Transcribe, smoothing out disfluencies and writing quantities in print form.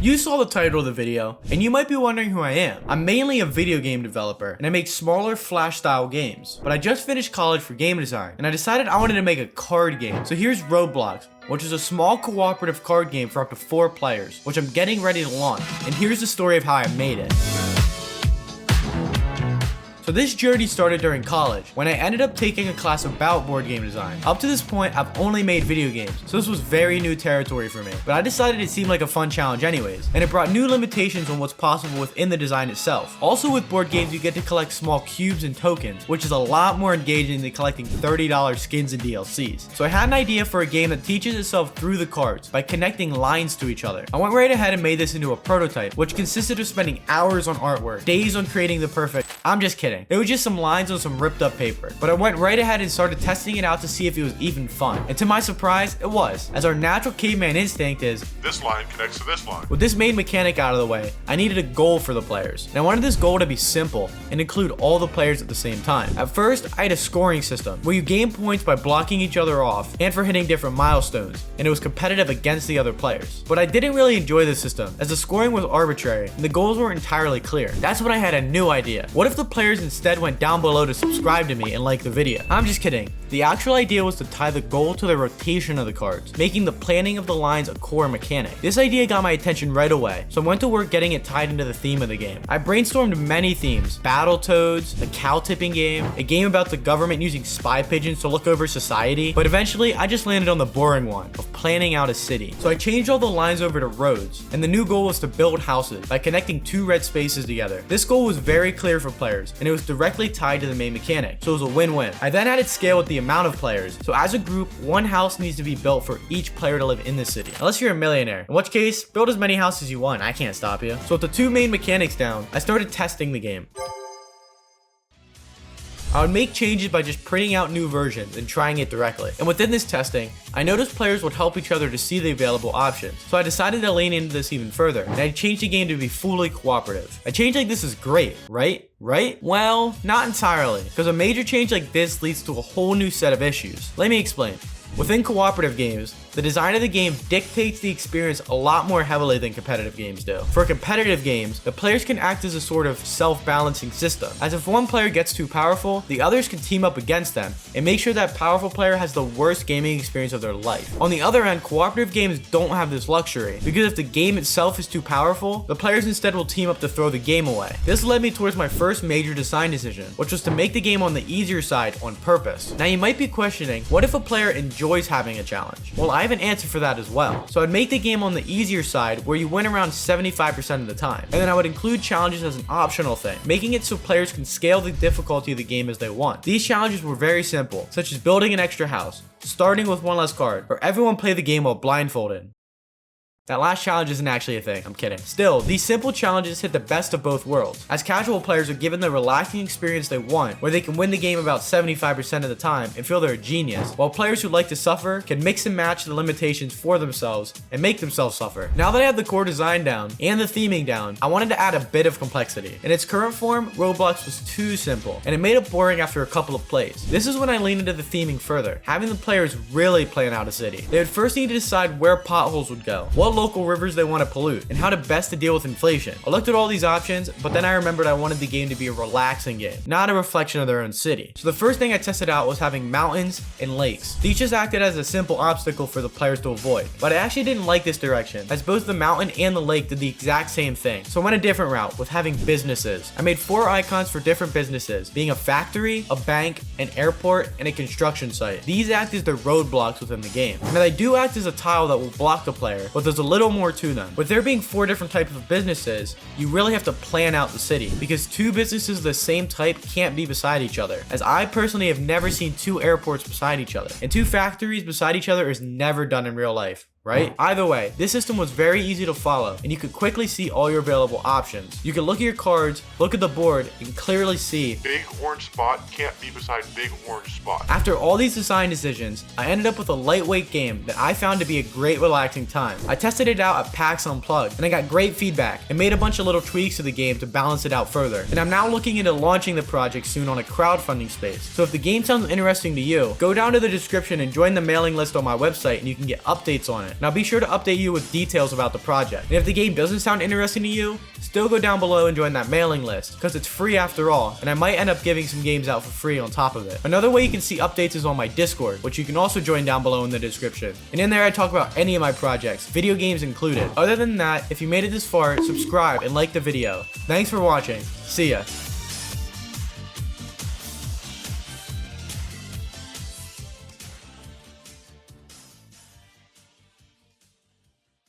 You saw the title of the video, and you might be wondering who I am. I'm mainly a video game developer, and I make smaller Flash-style games. But I just finished college for game design, and I decided I wanted to make a card game. So here's Roblox, which is a small cooperative card game for up to 4 players, which I'm getting ready to launch. And here's the story of how I made it. So this journey started during college, when I ended up taking a class about board game design. Up to this point, I've only made video games, so this was very new territory for me. But I decided it seemed like a fun challenge anyways, and it brought new limitations on what's possible within the design itself. Also with board games, you get to collect small cubes and tokens, which is a lot more engaging than collecting $30 skins and DLCs. So I had an idea for a game that teaches itself through the cards, by connecting lines to each other. I went right ahead and made this into a prototype, which consisted of spending hours on artwork, days on creating the perfect. I'm just kidding. It was just some lines on some ripped up paper. But I went right ahead and started testing it out to see if it was even fun. And to my surprise, it was. As our natural caveman instinct is, this line connects to this line. With this main mechanic out of the way, I needed a goal for the players. And I wanted this goal to be simple and include all the players at the same time. At first, I had a scoring system where you gain points by blocking each other off and for hitting different milestones, and it was competitive against the other players. But I didn't really enjoy this system, as the scoring was arbitrary and the goals weren't entirely clear. That's when I had a new idea. What if the players instead went down below to subscribe to me and like the video? I'm just kidding. The actual idea was to tie the goal to the rotation of the cards, making the planning of the lines a core mechanic. This idea got my attention right away, so I went to work getting it tied into the theme of the game. I brainstormed many themes: Battletoads, a cow tipping game, a game about the government using spy pigeons to look over society, but eventually I just landed on the boring one of planning out a city. So I changed all the lines over to roads, and the new goal was to build houses by connecting 2 red spaces together. This goal was very clear for players, and it was directly tied to the main mechanic, so it was a win-win. I then added scale with the amount of players, so as a group, 1 house needs to be built for each player to live in the city, unless you're a millionaire, in which case, build as many houses as you want, I can't stop you. So with the 2 main mechanics down, I started testing the game. I would make changes by just printing out new versions and trying it directly. And within this testing, I noticed players would help each other to see the available options. So I decided to lean into this even further, and I changed the game to be fully cooperative. A change like this is great, right? Well, not entirely, because a major change like this leads to a whole new set of issues. Let me explain. Within cooperative games, the design of the game dictates the experience a lot more heavily than competitive games do. For competitive games, the players can act as a sort of self-balancing system, as if one player gets too powerful, the others can team up against them and make sure that powerful player has the worst gaming experience of their life. On the other end, cooperative games don't have this luxury, because if the game itself is too powerful, the players instead will team up to throw the game away. This led me towards my first major design decision, which was to make the game on the easier side on purpose. Now you might be questioning, what if a player enjoys having a challenge? Well, I have an answer for that as well. So I'd make the game on the easier side where you win around 75% of the time. And then I would include challenges as an optional thing, making it so players can scale the difficulty of the game as they want. These challenges were very simple, such as building an extra house, starting with 1 less card, or everyone play the game while blindfolded. That last challenge isn't actually a thing, I'm kidding. Still, these simple challenges hit the best of both worlds, as casual players are given the relaxing experience they want, where they can win the game about 75% of the time and feel they're a genius, while players who like to suffer can mix and match the limitations for themselves and make themselves suffer. Now that I have the core design down and the theming down, I wanted to add a bit of complexity. In its current form, Roblox was too simple, and it made it boring after a couple of plays. This is when I leaned into the theming further, having the players really plan out a city. They would first need to decide where potholes would go, what local rivers they want to pollute, and how to best to deal with inflation. I looked at all these options, but then I remembered I wanted the game to be a relaxing game, not a reflection of their own city. So the first thing I tested out was having mountains and lakes. These just acted as a simple obstacle for the players to avoid, but I actually didn't like this direction, as both the mountain and the lake did the exact same thing. So I went a different route with having businesses. I made 4 icons for different businesses, being a factory, a bank, an airport, and a construction site. These act as the roadblocks within the game. Now they do act as a tile that will block the player, but there's a little more to them. With there being 4 different types of businesses, you really have to plan out the city, because 2 businesses of the same type can't be beside each other, as I personally have never seen 2 airports beside each other, and 2 factories beside each other is never done in real life. Right? Either way, this system was very easy to follow, and you could quickly see all your available options. You could look at your cards, look at the board, and clearly see big orange spot can't be beside big orange spot. After all these design decisions, I ended up with a lightweight game that I found to be a great relaxing time. I tested it out at PAX Unplugged, and I got great feedback, and made a bunch of little tweaks to the game to balance it out further. And I'm now looking into launching the project soon on a crowdfunding space. So if the game sounds interesting to you, go down to the description and join the mailing list on my website, and you can get updates on it. and I'll be sure to update you with details about the project. And if the game doesn't sound interesting to you, still go down below and join that mailing list, because it's free after all, and I might end up giving some games out for free on top of it. Another way you can see updates is on my Discord, which you can also join down below in the description. And in there I talk about any of my projects, video games included. Other than that, if you made it this far, subscribe and like the video. Thanks for watching. See ya.